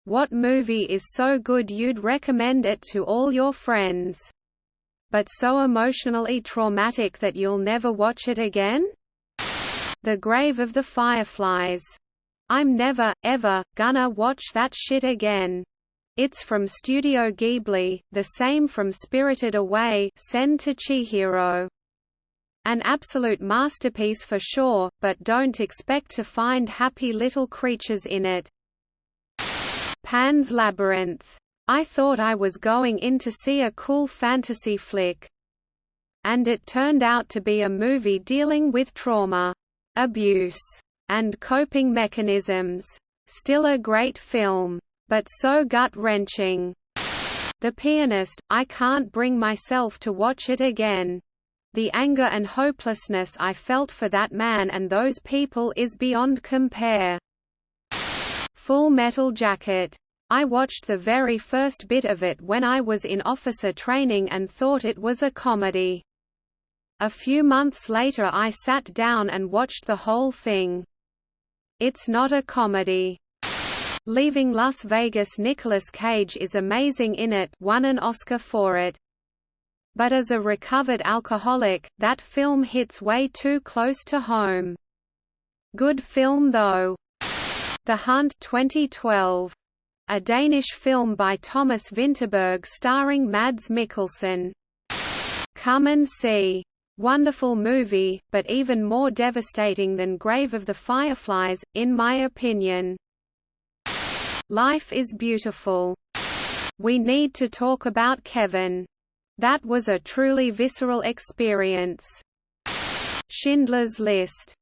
What movie is so good you'd recommend it to all your friends, but so emotionally traumatic that you'll never watch it again? The Grave of the Fireflies. I'm never, ever, gonna watch that shit again. It's from Studio Ghibli, the same from Spirited Away, Sen to Chihiro. An absolute masterpiece for sure, but don't expect to find happy little creatures in it. Pan's Labyrinth. I thought I was going in to see a cool fantasy flick. And it turned out to be a movie dealing with trauma, abuse, and coping mechanisms. Still a great film, but so gut-wrenching. The Pianist. I can't bring myself to watch it again. The anger and hopelessness I felt for that man and those people is beyond compare. Full Metal Jacket. I watched the very first bit of it when I was in officer training and thought it was a comedy. A few months later I sat down and watched the whole thing. It's not a comedy. Leaving Las Vegas. Nicolas Cage is amazing in it, won an Oscar for it. But as a recovered alcoholic, that film hits way too close to home. Good film though. The Hunt 2012. A Danish film by Thomas Vinterberg starring Mads Mikkelsen. Come and see. Wonderful movie, but even more devastating than Grave of the Fireflies, in my opinion. Life is Beautiful. We need to talk about Kevin. That was a truly visceral experience. Schindler's List.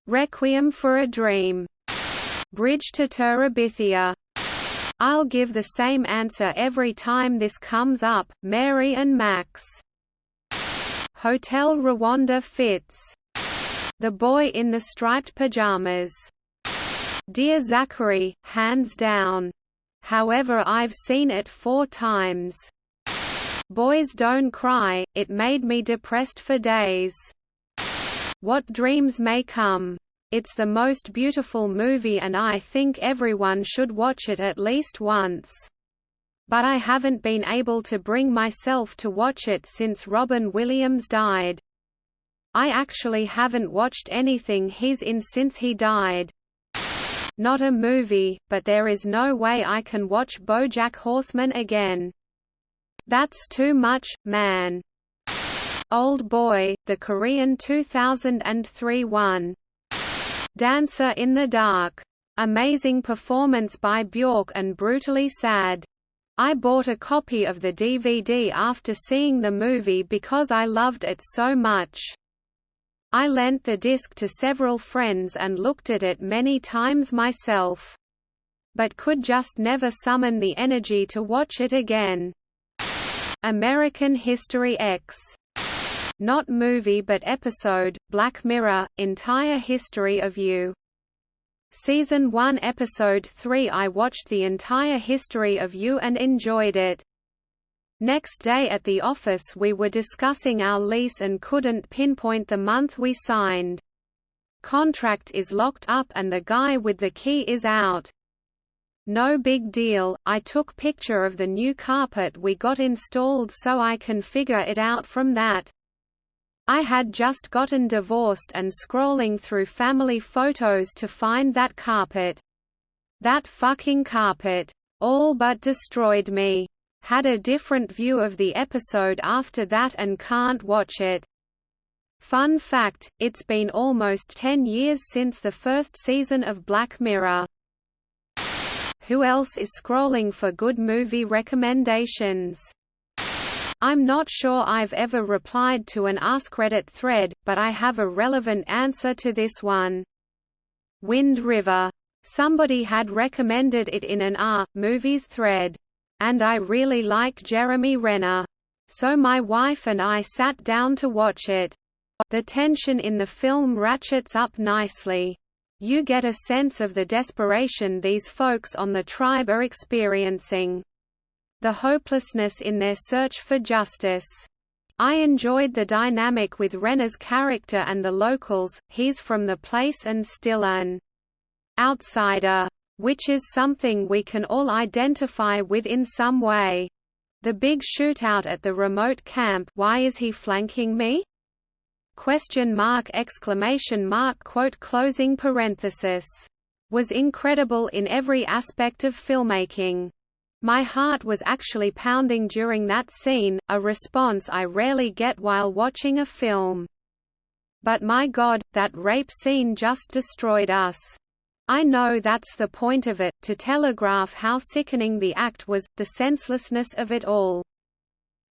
Requiem for a Dream. Bridge to Terabithia. I'll give the same answer every time this comes up, Mary and Max. Hotel Rwanda Fits. The Boy in the Striped Pajamas. Dear Zachary, hands down. However, I've seen it 4 times. Boys Don't Cry. It made me depressed for days. What Dreams May Come. It's the most beautiful movie and I think everyone should watch it at least once. But I haven't been able to bring myself to watch it since Robin Williams died. I actually haven't watched anything he's in since he died. Not a movie, but there is no way I can watch BoJack Horseman again. That's too much, man. Old Boy, the Korean 2003 one. Dancer in the Dark. Amazing performance by Bjork and brutally sad. I bought a copy of the DVD after seeing the movie because I loved it so much. I lent the disc to several friends and looked at it many times myself. But could just never summon the energy to watch it again. American History X. Not movie but episode, Black Mirror, Entire History of You. Season 1 Episode 3. I watched the entire History of You and enjoyed it. Next day at the office we were discussing our lease and couldn't pinpoint the month we signed. Contract is locked up and the guy with the key is out. No big deal, I took picture of the new carpet we got installed so I can figure it out from that. I had just gotten divorced and scrolling through family photos to find that carpet. That fucking carpet. All but destroyed me. Had a different view of the episode after that and can't watch it. Fun fact, it's been almost 10 years since the first season of Black Mirror. Who else is scrolling for good movie recommendations? I'm not sure I've ever replied to an AskReddit thread, but I have a relevant answer to this one. Wind River. Somebody had recommended it in an movies thread. And I really liked Jeremy Renner. So my wife and I sat down to watch it. The tension in the film ratchets up nicely. You get a sense of the desperation these folks on the tribe are experiencing. The hopelessness in their search for justice. I enjoyed the dynamic with Renner's character and the locals. He's from the place and still an outsider. which is something we can all identify with in some way. The big shootout at the remote camp, why is he flanking me? Quote closing parenthesis. Was incredible in every aspect of filmmaking. My heart was actually pounding during that scene, a response I rarely get while watching a film. But my God, that rape scene just destroyed us. I know that's the point of it, to telegraph how sickening the act was, the senselessness of it all.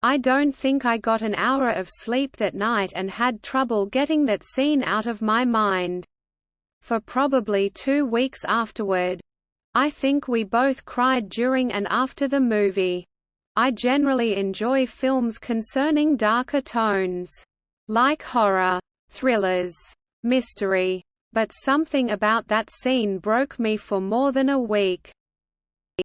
I don't think I got an hour of sleep that night and had trouble getting that scene out of my mind. For probably 2 weeks afterward. I think we both cried during and after the movie. I generally enjoy films concerning darker tones. Like horror, thrillers, mystery. But something about that scene broke me for more than a week.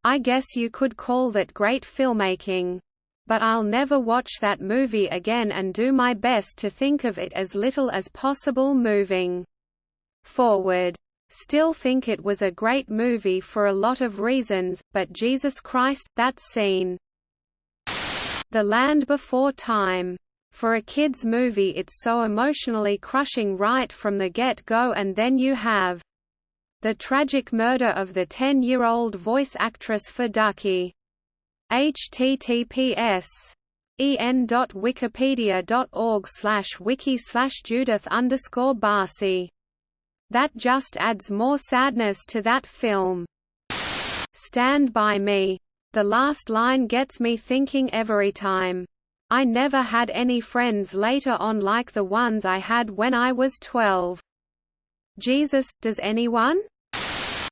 I guess you could call that great filmmaking. But I'll never watch that movie again and do my best to think of it as little as possible moving forward. Still think it was a great movie for a lot of reasons, but Jesus Christ, that scene. The Land Before Time. For a kids' movie it's so emotionally crushing right from the get-go, and then you have the tragic murder of the 10-year-old voice actress for Ducky. https://en.wikipedia.org/wiki/Judith_Barcy. That just adds more sadness to that film. Stand By Me. The last line gets me thinking every time. I never had any friends later on like the ones I had when I was 12. Jesus, does anyone?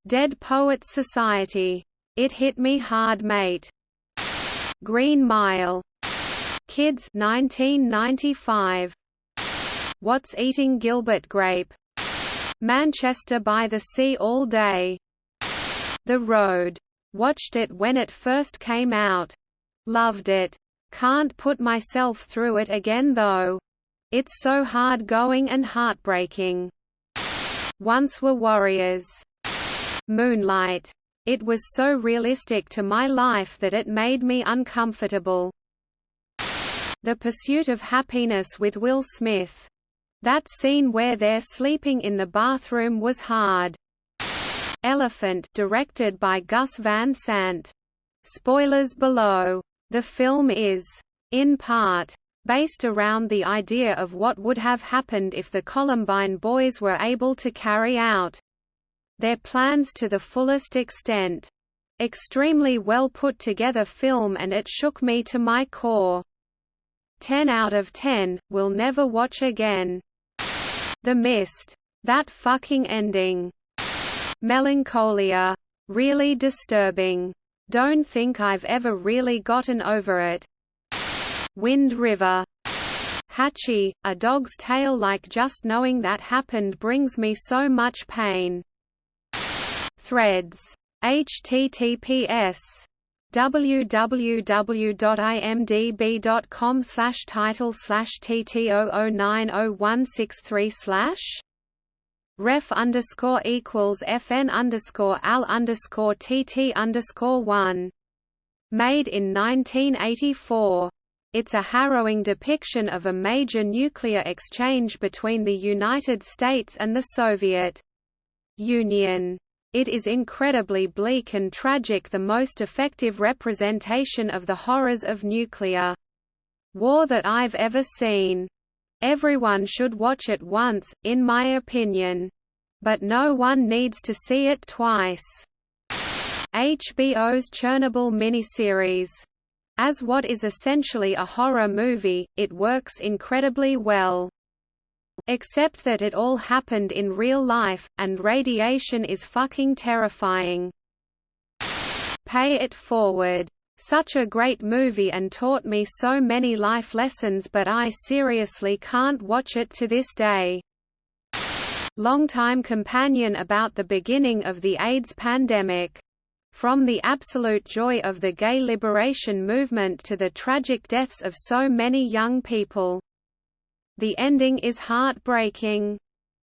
Dead Poets Society. It hit me hard, mate. Green Mile. Kids 1995. What's Eating Gilbert Grape? Manchester by the Sea All Day. The Road. Watched it when it first came out. Loved it. Can't put myself through it again though. It's so hard going and heartbreaking. Once Were Warriors. Moonlight. It was so realistic to my life that it made me uncomfortable. The Pursuit of Happiness with Will Smith. That scene where they're sleeping in the bathroom was hard. Elephant, directed by Gus Van Sant. Spoilers below. The film is, in part, based around the idea of what would have happened if the Columbine boys were able to carry out their plans to the fullest extent. Extremely well put together film, and it shook me to my core. 10 out of 10, will never watch again. The Mist. That fucking ending. Melancholia. Really disturbing. Don't think I've ever really gotten over it. Wind River. Hatchie, a dog's tale. Like just knowing that happened brings me so much pain. Threads. https://www.imdb.com/title/tt00900163/ ref_equals fn_al_tt_1. Made in 1984. It's a harrowing depiction of a major nuclear exchange between the United States and the Soviet Union. It is incredibly bleak and tragic, the most effective representation of the horrors of nuclear war that I've ever seen. Everyone should watch it once, in my opinion. But no one needs to see it twice. HBO's Chernobyl miniseries. As what is essentially a horror movie, it works incredibly well. Except that it all happened in real life, and radiation is fucking terrifying. Pay It Forward. Such a great movie and taught me so many life lessons, but I seriously can't watch it to this day. Longtime companion about the beginning of the AIDS pandemic. From the absolute joy of the gay liberation movement to the tragic deaths of so many young people. The ending is heartbreaking.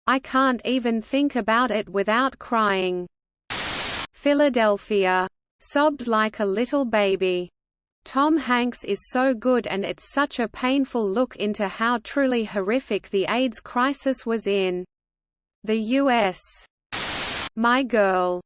I can't even think about it without crying. Philadelphia. Sobbed like a little baby. Tom Hanks is so good, and it's such a painful look into how truly horrific the AIDS crisis was in the U.S. My Girl.